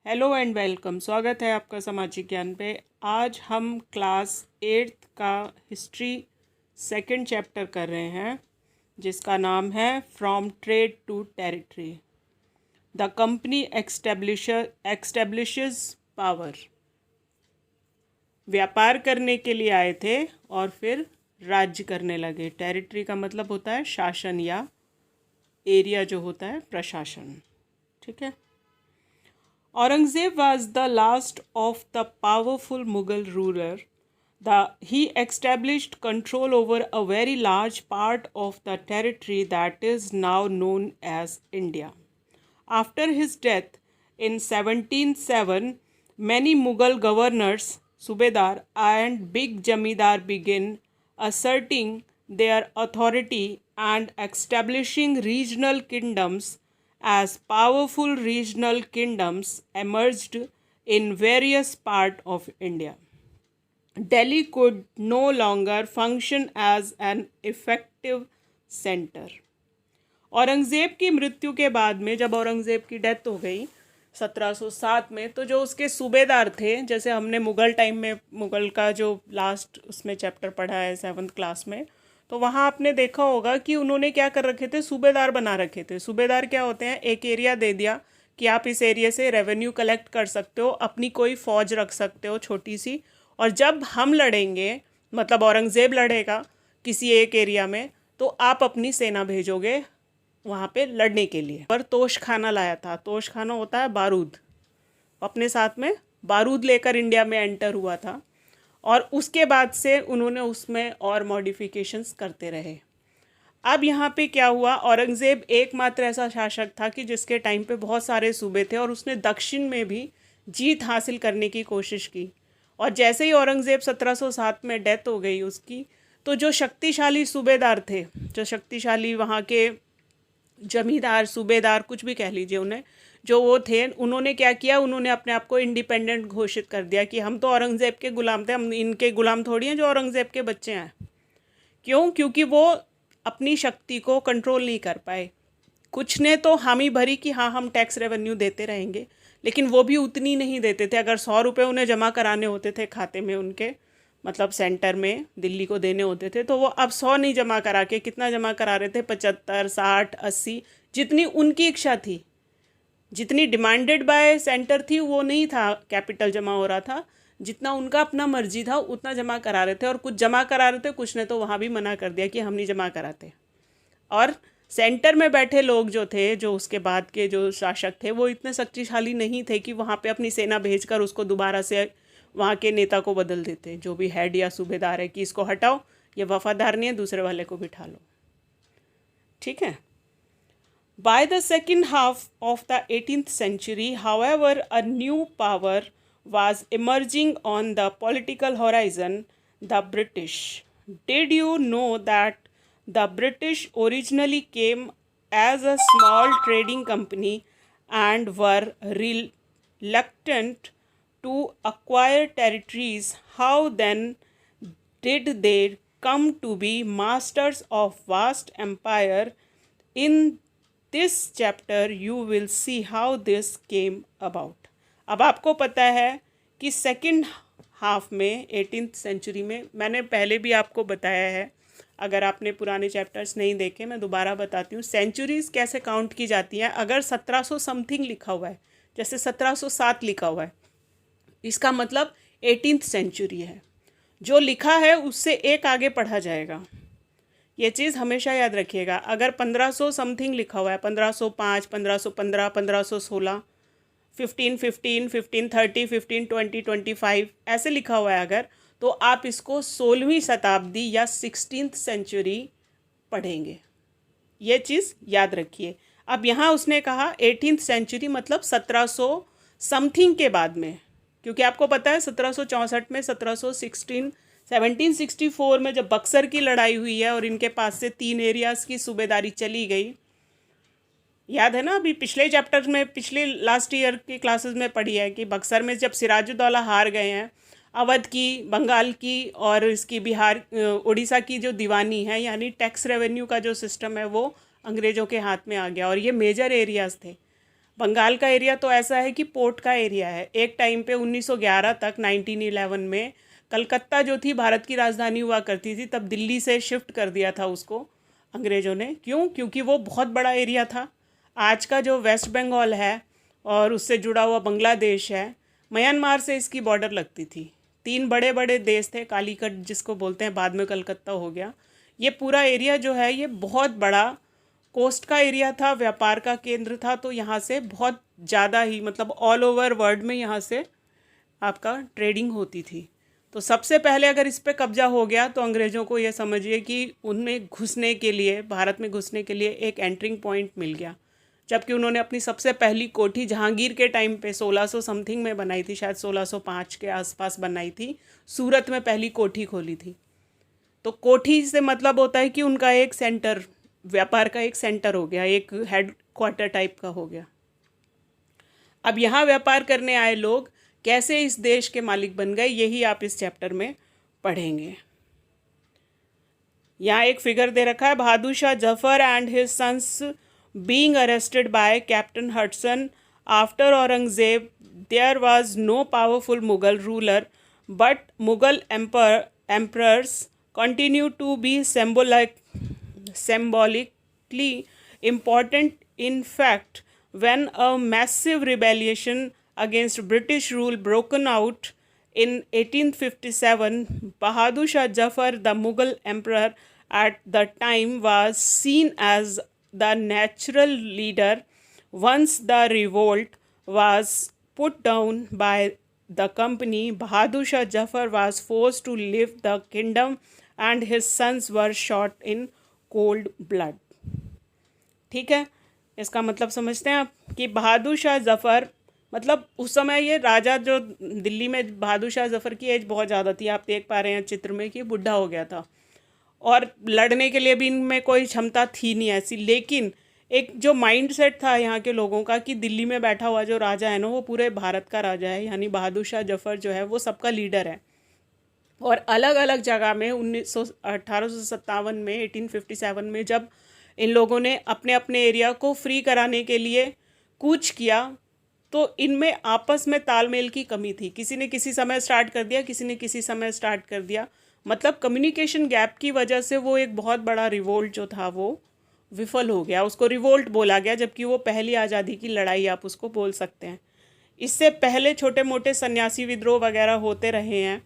Hello and welcome. स्वागत है आपका सामाजिक ज्ञान पे। आज हम क्लास 8th का हिस्ट्री सेकंड चैप्टर कर रहे हैं जिसका नाम है from trade to territory. The company establishes power. व्यापार करने के लिए आए थे और फिर राज्य करने लगे। टेरिटरी का मतलब होता है शासन या एरिया जो होता है प्रशासन। ठीक है। Aurangzeb was the last of the powerful Mughal ruler. He established control over a very large part of the territory that is now known as India. After his death in 1707, many Mughal governors, Subedar and big Jamidar began asserting their authority and establishing regional kingdoms. As powerful regional kingdoms emerged in various parts of India, Delhi could no longer function as an effective center. Aurangzeb की मृत्यु के बाद में जब औरंगज़ेब की death हो गई 1707 में, तो जो उसके सूबेदार थे, जैसे हमने मुग़ल टाइम में मुग़ल का जो लास्ट उसमें चैप्टर पढ़ा है 7th क्लास में, तो वहाँ आपने देखा होगा कि उन्होंने क्या कर रखे थे, सूबेदार बना रखे थे। सूबेदार क्या होते हैं, एक एरिया दे दिया कि आप इस एरिया से रेवेन्यू कलेक्ट कर सकते हो, अपनी कोई फ़ौज रख सकते हो छोटी सी, और जब हम लड़ेंगे, मतलब औरंगज़ेब लड़ेगा किसी एक एरिया में, तो आप अपनी सेना भेजोगे वहाँ पे लड़ने के लिए। पर तोश खाना लाया था। तोश खाना होता है बारूद। अपने साथ में बारूद लेकर इंडिया में एंटर हुआ था और उसके बाद से उन्होंने उसमें और मॉडिफिकेशंस करते रहे। अब यहाँ पे क्या हुआ, औरंगज़ेब एकमात्र ऐसा शासक था कि जिसके टाइम पे बहुत सारे सूबे थे और उसने दक्षिण में भी जीत हासिल करने की कोशिश की। और जैसे ही औरंगज़ेब 1707 में डेथ हो गई उसकी, तो जो शक्तिशाली सूबेदार थे, जो शक्तिशाली वहाँ के जमींदार, सूबेदार, कुछ भी कह लीजिए उन्हें, जो वो थे, उन्होंने क्या किया, उन्होंने अपने आप को इंडिपेंडेंट घोषित कर दिया कि हम तो औरंगज़ेब के गुलाम थे, हम इनके गुलाम थोड़ी हैं जो औरंगज़ेब के बच्चे हैं। क्यों? क्योंकि वो अपनी शक्ति को कंट्रोल नहीं कर पाए। कुछ ने तो हामी भरी कि हाँ हम टैक्स रेवेन्यू देते रहेंगे, लेकिन वो भी उतनी नहीं देते थे। अगर 100 रुपये उन्हें जमा कराने होते थे खाते में उनके, मतलब सेंटर में दिल्ली को देने होते थे, तो वो अब 100 नहीं जमा करा के कितना जमा करा रहे थे, 75, 60, 80, जितनी उनकी इच्छा थी, जितनी डिमांडेड बाय सेंटर थी, वो नहीं था कैपिटल जमा हो रहा था। जितना उनका अपना मर्जी था उतना जमा करा रहे थे, और कुछ जमा करा रहे थे, कुछ ने तो वहाँ भी मना कर दिया कि हम नहीं जमा कराते। और सेंटर में बैठे लोग जो थे, जो उसके बाद के जो शासक थे, वो इतने शक्तिशाली नहीं थे कि वहाँ पे अपनी सेना भेजकर उसको दोबारा से वहाँ के नेता को बदल देते, जो भी हेड या सूबेदार है, कि इसको हटाओ, ये वफादार नहीं है, दूसरे वाले को बिठा लो। ठीक है। By the second half of the 18th century, however, a new power was emerging on the political horizon, the British. Did you know that the British originally came as a small trading company and were reluctant to acquire territories? How then did they come to be masters of vast empire? In this chapter you will see how this came about. अब आपको पता है कि second half में 18th century में, मैंने पहले भी आपको बताया है, अगर आपने पुराने चैप्टर्स नहीं देखे मैं दोबारा बताती हूँ, सेंचुरीज़ कैसे काउंट की जाती हैं। अगर 1700 समथिंग लिखा हुआ है, जैसे 1707 लिखा हुआ है, इसका मतलब 18th सेंचुरी है। जो लिखा है उससे एक आगे पढ़ा जाएगा, ये चीज़ हमेशा याद रखिएगा। अगर 1500 समथिंग लिखा हुआ है, 1505, 1515, 1516, 1515, 1530, 1520, 25 ऐसे लिखा हुआ है अगर, तो आप इसको 16वीं शताब्दी या 16th सेंचुरी पढ़ेंगे। ये चीज़ याद रखिए। अब यहाँ उसने कहा 18th सेंचुरी मतलब 1700 समथिंग के बाद में, क्योंकि आपको पता है 1764 में 1764 में जब बक्सर की लड़ाई हुई है और इनके पास से 3 एरियाज़ की सूबेदारी चली गई, याद है ना, अभी पिछले चैप्टर में, पिछले लास्ट ईयर की क्लासेस में पढ़ी है कि बक्सर में जब सिराजुद्दौला हार गए हैं, अवध की, बंगाल की और इसकी बिहार, उड़ीसा की जो दीवानी है, यानी टैक्स रेवेन्यू का जो सिस्टम है, वो अंग्रेज़ों के हाथ में आ गया और ये मेजर एरियाज़ थे। बंगाल का एरिया तो ऐसा है कि पोर्ट का एरिया है। एक टाइम पे 1911 तक 1911 में कलकत्ता जो थी भारत की राजधानी हुआ करती थी, तब दिल्ली से शिफ्ट कर दिया था उसको अंग्रेज़ों ने। क्यों? क्योंकि वो बहुत बड़ा एरिया था। आज का जो वेस्ट बंगाल है और उससे जुड़ा हुआ बांग्लादेश है, म्यांमार से इसकी बॉर्डर लगती थी। 3 बड़े बड़े देश थे, कालीकट जिसको बोलते हैं, बाद में कलकत्ता हो गया। ये पूरा एरिया जो है ये बहुत बड़ा कोस्ट का एरिया था, व्यापार का केंद्र था। तो यहाँ से बहुत ज़्यादा ही, मतलब ऑल ओवर वर्ल्ड में यहाँ से आपका ट्रेडिंग होती थी। तो सबसे पहले अगर इस पर कब्जा हो गया तो अंग्रेज़ों को ये समझिए कि उनमें घुसने के लिए, भारत में घुसने के लिए एक एंट्रिंग पॉइंट मिल गया। जबकि उन्होंने अपनी सबसे पहली कोठी जहांगीर के टाइम पे 1600 समथिंग में बनाई थी, शायद 1605 के आसपास बनाई थी, सूरत में पहली कोठी खोली थी। तो कोठी से मतलब होता है कि उनका एक सेंटर, व्यापार का एक सेंटर हो गया, एक हेड क्वार्टर टाइप का हो गया। अब यहाँ व्यापार करने आए लोग कैसे इस देश के मालिक बन गए, यही आप इस चैप्टर में पढ़ेंगे। यहाँ एक फिगर दे रखा है, Bahadur Shah Zafar and his sons being arrested by Captain Hudson after Aurangzeb. There was no powerful Mughal ruler but Mughal emperors continue to be symbolically important. In fact, when a massive rebellion against British rule broken out in 1857, Bahadur Shah Jafar, the Mughal emperor at the time, was seen as the natural leader. Once the revolt was put down by the company, Bahadur Shah Jafar was forced to leave the kingdom and his sons were shot in cold blood. ठीक है, इसका मतलब समझते हैं आप कि बहादुर शाह जफ़र, मतलब उस समय ये राजा जो दिल्ली में, बहादुर शाह जफ़र की एज बहुत ज़्यादा थी, आप देख पा रहे हैं चित्र में कि बुढ़ा हो गया था और लड़ने के लिए भी इनमें कोई क्षमता थी नहीं ऐसी। लेकिन एक जो माइंड सेट था यहाँ के लोगों का कि दिल्ली में बैठा हुआ जो राजा है ना, वो पूरे भारत का राजा है, यानी बहादुर शाह जफ़र जो है वो सबका लीडर है। और अलग अलग जगह में 1857 में 1857 में जब इन लोगों ने अपने अपने एरिया को फ्री कराने के लिए कूच किया, तो इनमें आपस में तालमेल की कमी थी। किसी ने किसी समय स्टार्ट कर दिया, किसी ने किसी समय स्टार्ट कर दिया, मतलब कम्युनिकेशन गैप की वजह से वो एक बहुत बड़ा रिवोल्ट जो था वो विफल हो गया। उसको रिवोल्ट बोला गया, जबकि वो पहली आज़ादी की लड़ाई आप उसको बोल सकते हैं। इससे पहले छोटे मोटे सन्यासी विद्रोह वगैरह होते रहे हैं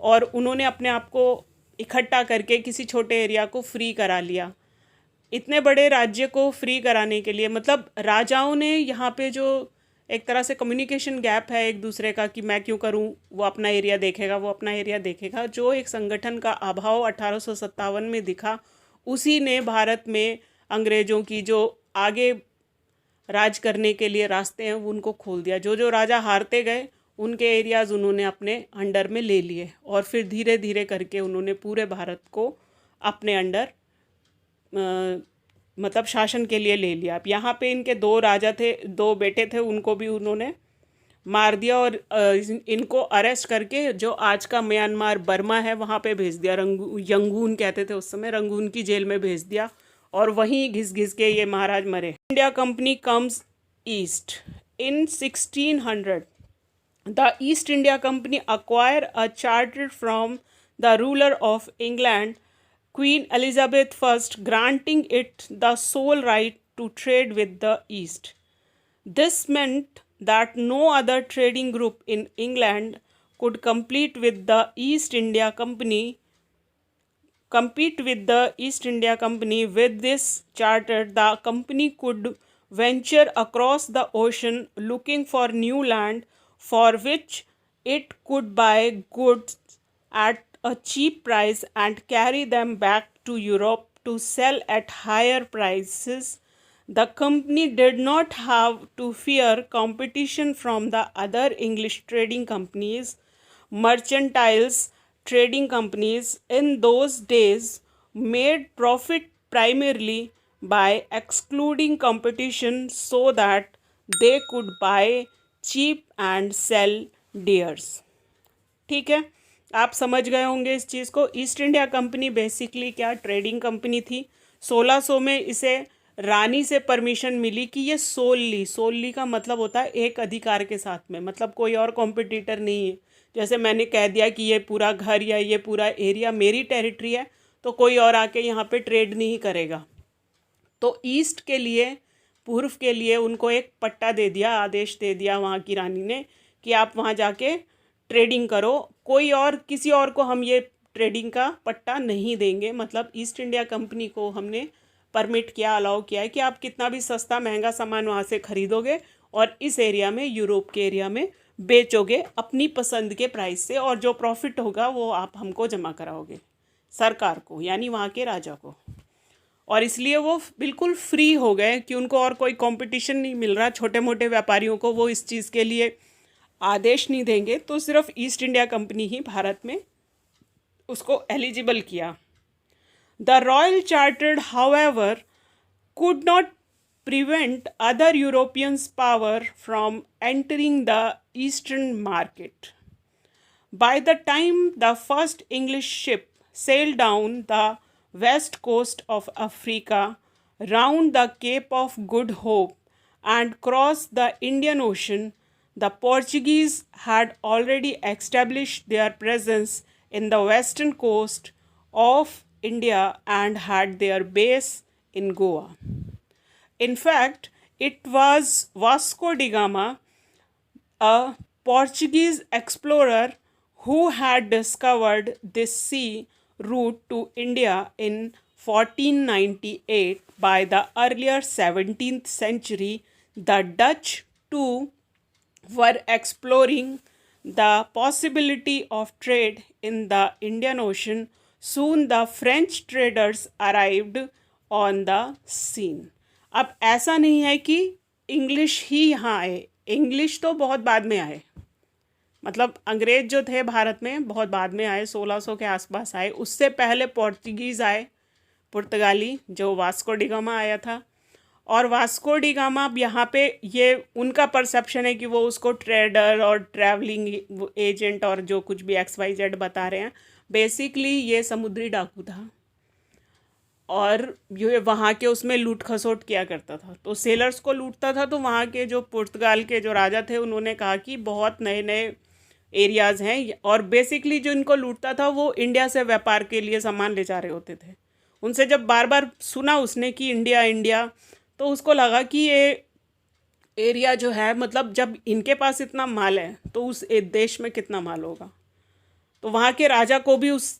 और उन्होंने अपने आप को इकट्ठा करके किसी छोटे एरिया को फ्री करा लिया। इतने बड़े राज्य को फ्री कराने के लिए, मतलब राजाओं ने यहाँ पे जो एक तरह से कम्युनिकेशन गैप है एक दूसरे का, कि मैं क्यों करूँ, वो अपना एरिया देखेगा, वो अपना एरिया देखेगा, जो एक संगठन का अभाव 1857 में दिखा, उसी ने भारत में अंग्रेज़ों की जो आगे राज करने के लिए रास्ते हैं उनको खोल दिया। जो जो राजा हारते गए उनके एरियाज़ उन्होंने अपने अंडर में ले लिए और फिर धीरे धीरे करके उन्होंने पूरे भारत को अपने अंडर मतलब शासन के लिए ले लिया। अब यहाँ पे इनके 2 राजा थे, 2 बेटे थे, उनको भी उन्होंने मार दिया और इनको अरेस्ट करके जो आज का म्यांमार बर्मा है वहाँ पे भेज दिया। यंगून कहते थे उस समय, रंगून की जेल में भेज दिया और वहीं घिस घिस के ये महाराज मरे। India company comes east in 1600। The East India Company acquired a charter from the ruler of England, Queen Elizabeth I, granting it the sole right to trade with the East. This meant that no other trading group in England could compete with the East India Company. With this charter, the company could venture across the ocean looking for new land for which it could buy goods at a cheap price and carry them back to Europe to sell at higher prices. The company did not have to fear competition from the other English trading companies. Mercantile trading companies in those days made profit primarily by excluding competition so that they could buy cheap and sell dears. ठीक है, आप समझ गए होंगे इस चीज़ को। East India company basically क्या ट्रेडिंग कंपनी थी। 1600 में इसे रानी से परमिशन मिली कि ये सोलली का मतलब होता है एक अधिकार के साथ में, मतलब कोई और कॉम्पिटिटर नहीं है। जैसे मैंने कह दिया कि ये पूरा घर या ये पूरा एरिया मेरी टेरिटरी है, तो कोई और आके यहाँ पे ट्रेड नहीं करेगा। तो ईस्ट के लिए, पूर्व के लिए उनको एक पट्टा दे दिया, आदेश दे दिया वहाँ की रानी ने कि आप वहाँ जाके ट्रेडिंग करो, कोई और किसी और को हम ये ट्रेडिंग का पट्टा नहीं देंगे। मतलब ईस्ट इंडिया कंपनी को हमने परमिट किया, अलाउ किया है कि आप कितना भी सस्ता महंगा सामान वहाँ से खरीदोगे और इस एरिया में, यूरोप के एरिया में बेचोगे अपनी पसंद के प्राइस से, और जो प्रॉफिट होगा वो आप हमको जमा कराओगे, सरकार को, यानी वहाँ के राजा को। और इसलिए वो बिल्कुल फ्री हो गए कि उनको और कोई कंपटीशन नहीं मिल रहा, छोटे मोटे व्यापारियों को वो इस चीज़ के लिए आदेश नहीं देंगे, तो सिर्फ ईस्ट इंडिया कंपनी ही भारत में उसको एलिजिबल किया। The royal chartered however could not prevent other Europeans' power from entering the eastern market. By the time the first English ship sailed down the west coast of Africa, round the Cape of Good Hope, and crossed the Indian Ocean, the Portuguese had already established their presence in the western coast of India and had their base in Goa. In fact, it was Vasco da Gama, a Portuguese explorer, who had discovered this sea route to India in 1498. By the earlier 17th century, the Dutch too were exploring the possibility of trade in the Indian Ocean. Soon the French traders arrived on the scene. अब ऐसा नहीं है कि English ही यहाँ आए, English तो बहुत बाद में आए, मतलब अंग्रेज जो थे भारत में बहुत बाद में आए, 1600 के आसपास आए। उससे पहले पोर्तुगीज़ आए, पुर्तगाली, जो वास्को डी गामा आया था। और वास्को डी गामा यहाँ पे, ये उनका परसेप्शन है कि वो उसको ट्रेडर और ट्रैवलिंग एजेंट और जो कुछ भी XYZ बता रहे हैं, बेसिकली ये समुद्री डाकू था और ये वहाँ के उसमें लूट खसोट किया करता था। तो सेलर्स को लूटता था। तो वहाँ के जो पुर्तगाल के जो राजा थे उन्होंने कहा कि बहुत नए नए एरियाज़ हैं, और बेसिकली जो इनको लूटता था वो इंडिया से व्यापार के लिए सामान ले जा रहे होते थे। उनसे जब बार बार सुना उसने कि इंडिया इंडिया, तो उसको लगा कि ये एरिया जो है, मतलब जब इनके पास इतना माल है तो उस देश में कितना माल होगा। तो वहाँ के राजा को भी उस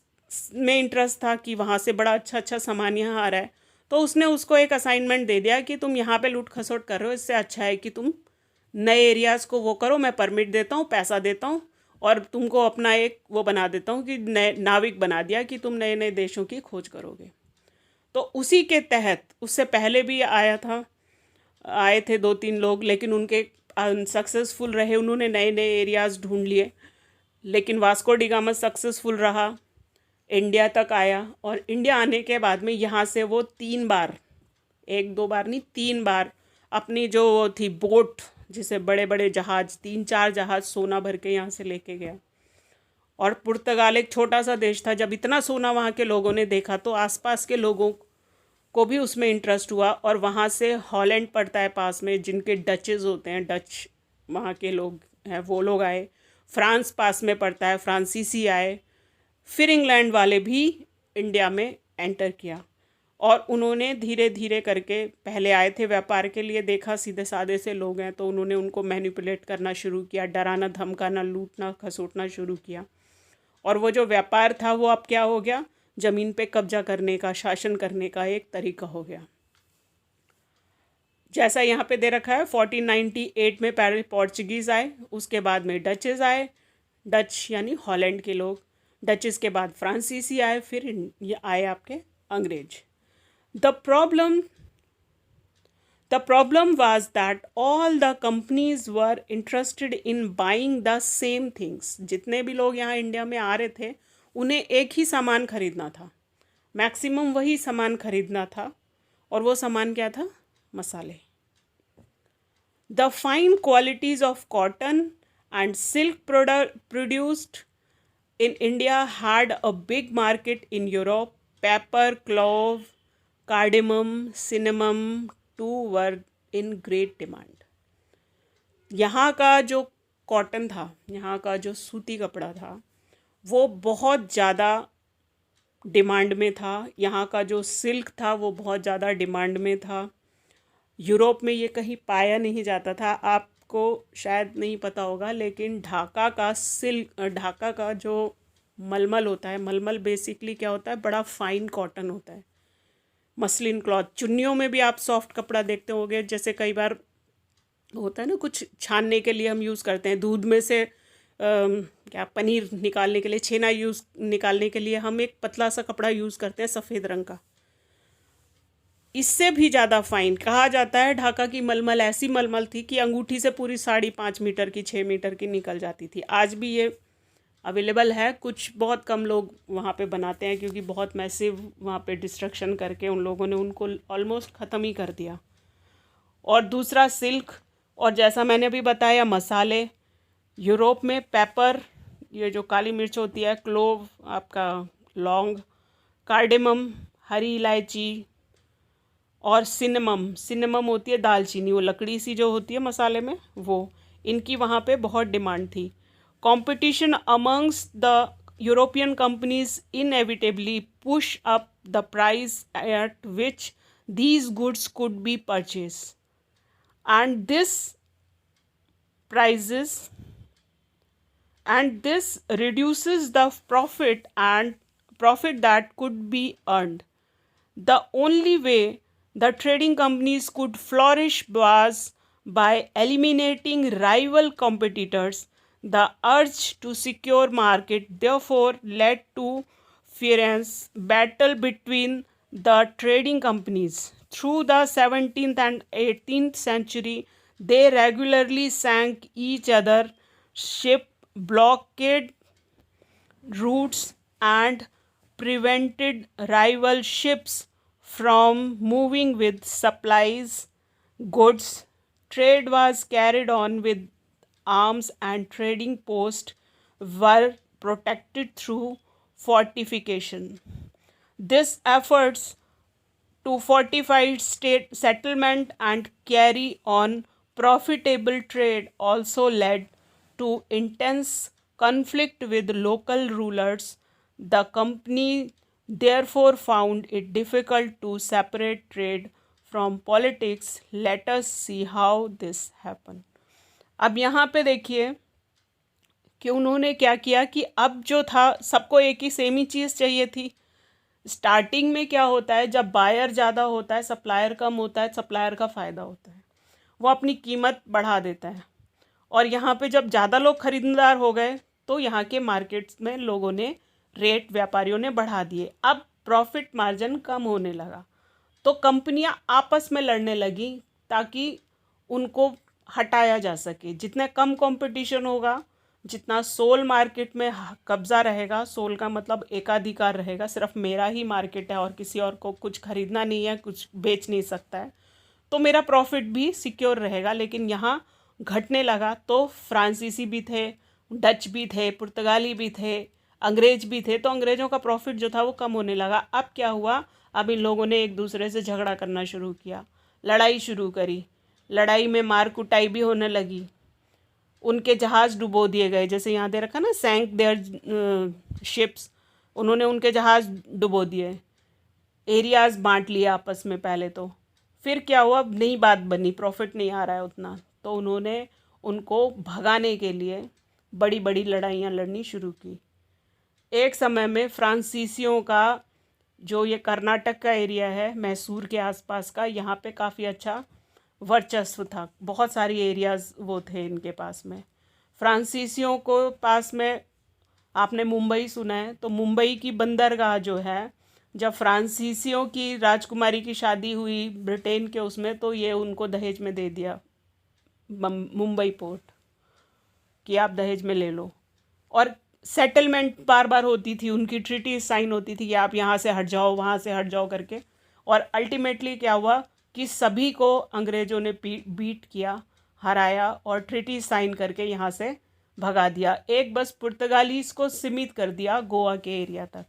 में इंटरेस्ट था कि वहाँ से बड़ा अच्छा अच्छा सामान यहाँ आ रहा है। तो उसने उसको एक असाइनमेंट दे दिया कि तुम यहाँ पे लूट खसोट कर रहे हो, इससे अच्छा है कि तुम नए एरियाज़ को वो करो, मैं परमिट देता हूँ, पैसा देता हूँ, और तुमको अपना एक वो बना देता हूँ कि नए नाविक बना दिया कि तुम नए नए देशों की खोज करोगे। तो उसी के तहत उससे पहले भी आए थे 2-3 लोग, लेकिन उनके सक्सेसफुल रहे, उन्होंने नए नए एरियाज़ ढूंढ लिए। लेकिन वास्को डी गामा सक्सेसफुल रहा, इंडिया तक आया, और इंडिया आने के बाद में यहाँ से वो 3 बार, 1-2 बार नहीं 3 बार अपनी जो वो थी बोट, जिसे बड़े बड़े जहाज़, 3-4 जहाज़ सोना भर के यहाँ से लेके गया। और पुर्तगाल एक छोटा सा देश था, जब इतना सोना वहाँ के लोगों ने देखा तो आसपास के लोगों को भी उसमें इंटरेस्ट हुआ, और वहाँ से हॉलैंड पड़ता है पास में, जिनके डचेज़ होते हैं, डच वहाँ के लोग हैं, वो लोग आए। फ्रांस पास में पड़ता है, फ्रांसीसी आए। फिर इंग्लैंड वाले भी इंडिया में एंटर किया, और उन्होंने धीरे धीरे करके, पहले आए थे व्यापार के लिए, देखा सीधे साधे से लोग हैं तो उन्होंने उनको मैनिपुलेट करना शुरू किया, डराना धमकाना, लूटना खसोटना शुरू किया। और वो जो व्यापार था वो अब क्या हो गया, ज़मीन पे कब्जा करने का, शासन करने का एक तरीका हो गया। जैसा यहाँ पे दे रखा है, 1498 में पहले पोर्चुगीज़ आए, उसके बाद में डचेज़ आए, डच यानी हॉलैंड के लोग, डचेज़ के बाद फ्रांसीसी आए, फिर ये आए आपके अंग्रेज। The problem was that all the companies were interested in buying the same things. जितने भी लोग यहाँ इंडिया में आ रहे थे उन्हें एक ही सामान खरीदना था, मैक्सिमम वही सामान खरीदना था, और वो सामान क्या था, मसाले। The fine qualities of cotton and silk produced in India had a big market in Europe. Pepper, clove, cardamom, cinnamon too were in great demand. यहाँ का जो कॉटन था, यहाँ का जो सूती कपड़ा था, वो बहुत ज़्यादा डिमांड में था। यहाँ का जो सिल्क था वो बहुत ज़्यादा डिमांड में था। यूरोप में ये कहीं पाया नहीं जाता था। आपको शायद नहीं पता होगा, लेकिन ढाका का सिल्क, ढाका का जो मलमल होता है, मलमल बेसिकली क्या होता है, बड़ा फाइन कॉटन होता है, मसलिन क्लॉथ। चुन्नियों में भी आप सॉफ्ट कपड़ा देखते होंगे, जैसे कई बार होता है ना, कुछ छानने के लिए हम यूज़ करते हैं, दूध में से क्या पनीर निकालने के लिए, छेना निकालने के लिए हम एक पतला सा कपड़ा यूज़ करते हैं सफ़ेद रंग का। इससे भी ज़्यादा फाइन कहा जाता है ढाका की मलमल। ऐसी मलमल थी कि अंगूठी से पूरी साड़ी 5 मीटर की, 6 मीटर की निकल जाती थी। आज भी ये अवेलेबल है, कुछ बहुत कम लोग वहाँ पे बनाते हैं, क्योंकि बहुत मैसिव वहाँ पे डिस्ट्रक्शन करके उन लोगों ने उनको ऑलमोस्ट ख़त्म ही कर दिया। और दूसरा सिल्क, और जैसा मैंने अभी बताया मसाले। यूरोप में पेपर, ये जो काली मिर्च होती है, क्लोव, आपका लौंग, कार्डेमम, हरी इलायची, और सिनेमम होती है दालचीनी, वो लकड़ी सी जो होती है मसाले में, वो, इनकी वहाँ पे बहुत डिमांड थी। Competition amongst the European companies inevitably push up the price at which these goods could be purchased, and this reduces the profit that could be earned. The only way the trading companies could flourish was by eliminating rival competitors. The urge to secure market therefore led to fierce battle between the trading companies. Through the 17th and 18th century, they regularly sank each other's ship, blockaded routes, and prevented rival ships from moving with supplies, goods. Trade was carried on with arms, and trading posts were protected through fortification. This efforts to fortify state settlement and carry on profitable trade also led to intense conflict with local rulers. The company therefore found it difficult to separate trade from politics. Let us see how this happened. अब यहाँ पे देखिए कि उन्होंने क्या किया कि अब जो था, सबको एक ही सेम ही चीज़ चाहिए थी। स्टार्टिंग में क्या होता है, जब बायर ज़्यादा होता है, सप्लायर कम होता है, सप्लायर का फ़ायदा होता है, वो अपनी कीमत बढ़ा देता है। और यहाँ पे जब ज़्यादा लोग खरीदार हो गए तो यहाँ के मार्केट्स में लोगों ने रेट, व्यापारियों ने बढ़ा दिए। अब प्रॉफिट मार्जिन कम होने लगा, तो कंपनियाँ आपस में लड़ने लगी ताकि उनको हटाया जा सके। जितना कम कंपटीशन होगा, जितना सोल मार्केट में कब्ज़ा रहेगा, सोल का मतलब एकाधिकार रहेगा, सिर्फ मेरा ही मार्केट है और किसी और को कुछ खरीदना नहीं है, कुछ बेच नहीं सकता है, तो मेरा प्रॉफिट भी सिक्योर रहेगा। लेकिन यहाँ घटने लगा, तो फ्रांसीसी भी थे, डच भी थे, पुर्तगाली भी थे, अंग्रेज भी थे, तो अंग्रेज़ों का प्रॉफिट जो था वो कम होने लगा। अब क्या हुआ, अब इन लोगों ने एक दूसरे से झगड़ा करना शुरू किया, लड़ाई शुरू करी। लड़ाई में मार कुटाई भी होने लगी, उनके जहाज़ डुबो दिए गए। जैसे यहाँ दे रखा ना, सैंक देयर शिप्स, उन्होंने उनके जहाज़ डुबो दिए। एरियाज़ बांट लिए आपस में पहले तो। फिर क्या हुआ, नई बात बनी, प्रॉफिट नहीं आ रहा है उतना, तो उन्होंने उनको भगाने के लिए बड़ी बड़ी लड़ाइयाँ लड़नी शुरू की। एक समय में फ्रांसीसियों का जो ये कर्नाटक का एरिया है, मैसूर के आसपास का, यहाँ पे काफ़ी अच्छा वर्चस्व था। बहुत सारी एरियाज़ वो थे इनके पास में। फ्रांसीसियों को पास में, आपने मुंबई सुना है, तो मुंबई की बंदरगाह जो है, जब फ्रांसीसियों की राजकुमारी की शादी हुई ब्रिटेन के उसमें, तो ये उनको दहेज में दे दिया मुंबई पोर्ट, कि आप दहेज में ले लो। और सेटलमेंट बार बार होती थी, उनकी ट्रीटी साइन होती थी कि आप यहाँ से हट जाओ, वहाँ से हट जाओ करके। और अल्टीमेटली क्या हुआ कि सभी को अंग्रेज़ों ने बीट किया, हराया, और ट्रीटी साइन करके यहाँ से भगा दिया। एक बस पुर्तगालीज को सीमित कर दिया गोवा के एरिया तक।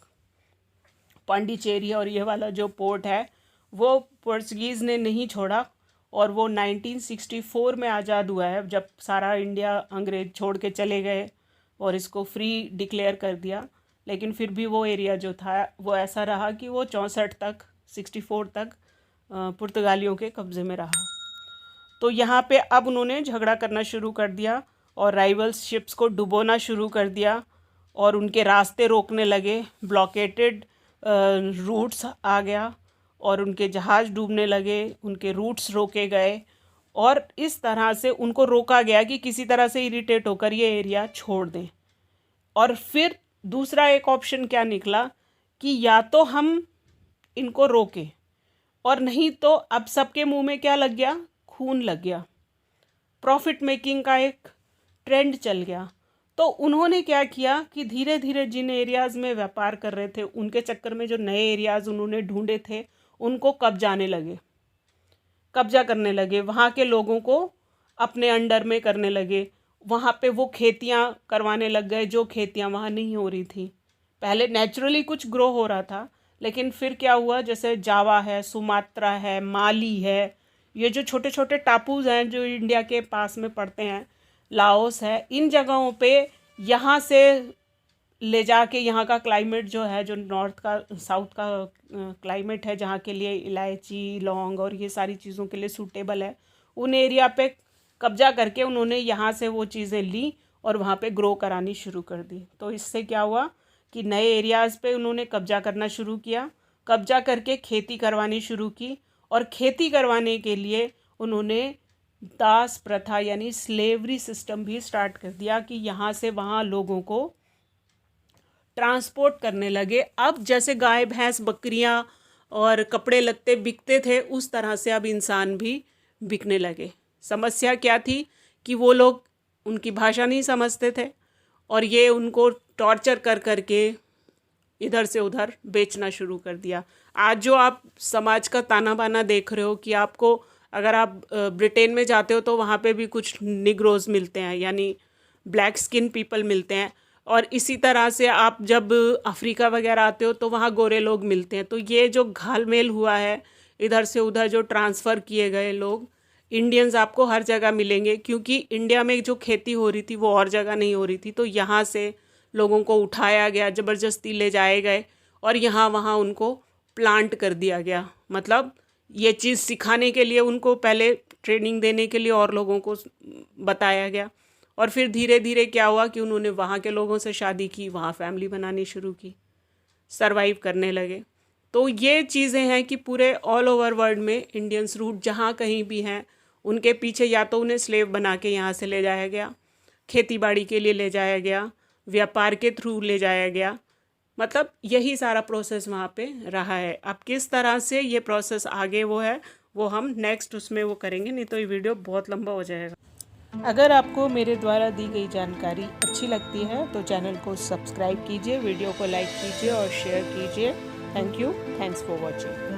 पांडिचेरी और ये वाला जो पोर्ट है वो पोर्चुगीज़ ने नहीं छोड़ा और वो 1964 में आज़ाद हुआ है, जब सारा इंडिया अंग्रेज छोड़ के चले गए और इसको फ्री डिक्लेयर कर दिया। लेकिन फिर भी वो एरिया जो था वो ऐसा रहा कि वो 64 तक पुर्तगालियों के कब्ज़े में रहा। तो यहाँ पे अब उन्होंने झगड़ा करना शुरू कर दिया और राइवल्स शिप्स को डुबोना शुरू कर दिया और उनके रास्ते रोकने लगे। ब्लॉकेटेड रूट्स आ गया और उनके जहाज़ डूबने लगे, उनके रूट्स रोके गए और इस तरह से उनको रोका गया कि किसी तरह से इरिटेट होकर ये एरिया छोड़ दें। और फिर दूसरा एक ऑप्शन क्या निकला कि या तो हम इनको रोकें और नहीं तो अब सबके मुंह में क्या लग गया, खून लग गया। प्रॉफिट मेकिंग का एक ट्रेंड चल गया। तो उन्होंने क्या किया कि धीरे धीरे जिन एरियाज़ में व्यापार कर रहे थे उनके चक्कर में जो नए एरियाज़ उन्होंने ढूंढे थे उनको कब्जा करने लगे, वहाँ के लोगों को अपने अंडर में करने लगे। वहाँ पे वो खेतियाँ करवाने लग गए जो खेतियाँ वहाँ नहीं हो रही थी। पहले नेचुरली कुछ ग्रो हो रहा था, लेकिन फिर क्या हुआ, जैसे जावा है, सुमात्रा है, माली है, ये जो छोटे छोटे टापूज हैं जो इंडिया के पास में पड़ते हैं, लाओस है, इन जगहों पे यहाँ से ले जाके यहाँ का क्लाइमेट जो है, जो नॉर्थ का साउथ का क्लाइमेट है जहाँ के लिए इलायची, लौंग और ये सारी चीज़ों के लिए सूटेबल है, उन एरिया पे कब्जा करके उन्होंने यहाँ से वो चीज़ें ली और वहाँ पे ग्रो करानी शुरू कर दी। तो इससे क्या हुआ कि नए एरियाज़ पे उन्होंने कब्जा करना शुरू किया, कब्जा करके खेती करवानी शुरू की और खेती करवाने के लिए उन्होंने दास प्रथा यानी स्लेवरी सिस्टम भी स्टार्ट कर दिया कि यहाँ से वहाँ लोगों को ट्रांसपोर्ट करने लगे। अब जैसे गाय भैंस बकरियाँ और कपड़े लत्ते बिकते थे उस तरह से अब इंसान भी बिकने लगे। समस्या क्या थी कि वो लोग उनकी भाषा नहीं समझते थे और ये उनको टॉर्चर कर करके इधर से उधर बेचना शुरू कर दिया। आज जो आप समाज का ताना बाना देख रहे हो कि आपको अगर आप ब्रिटेन में जाते हो तो वहाँ पे भी कुछ निग्रोज मिलते हैं यानी ब्लैक स्किन पीपल मिलते हैं, और इसी तरह से आप जब अफ्रीका वगैरह आते हो तो वहाँ गोरे लोग मिलते हैं। तो ये जो घालमेल हुआ है, इधर से उधर जो ट्रांसफ़र किए गए लोग, इंडियंस आपको हर जगह मिलेंगे क्योंकि इंडिया में जो खेती हो रही थी वो और जगह नहीं हो रही थी। तो यहाँ से लोगों को उठाया गया, ज़बरदस्ती ले जाए गए और यहाँ वहाँ उनको प्लांट कर दिया गया। मतलब ये चीज़ सिखाने के लिए उनको पहले ट्रेनिंग देने के लिए और लोगों को बताया गया और फिर धीरे धीरे क्या हुआ कि उन्होंने वहाँ के लोगों से शादी की, वहाँ फैमिली बनानी शुरू की, सरवाइव करने लगे। तो ये चीज़ें हैं कि पूरे ऑल ओवर वर्ल्ड में इंडियंस रूट जहाँ कहीं भी हैं उनके पीछे या तो उन्हें स्लेव बना के यहाँ से ले जाया गया, खेती बाड़ी के लिए ले जाया गया, व्यापार के थ्रू ले जाया गया। मतलब यही सारा प्रोसेस वहाँ पे रहा है। अब किस तरह से ये प्रोसेस आगे वो हम नेक्स्ट उसमें वो करेंगे, नहीं तो ये वीडियो बहुत लंबा हो जाएगा। अगर आपको मेरे द्वारा दी गई जानकारी अच्छी लगती है तो चैनल को सब्सक्राइब कीजिए, वीडियो को लाइक कीजिए और शेयर कीजिए। Thank you, thanks for watching.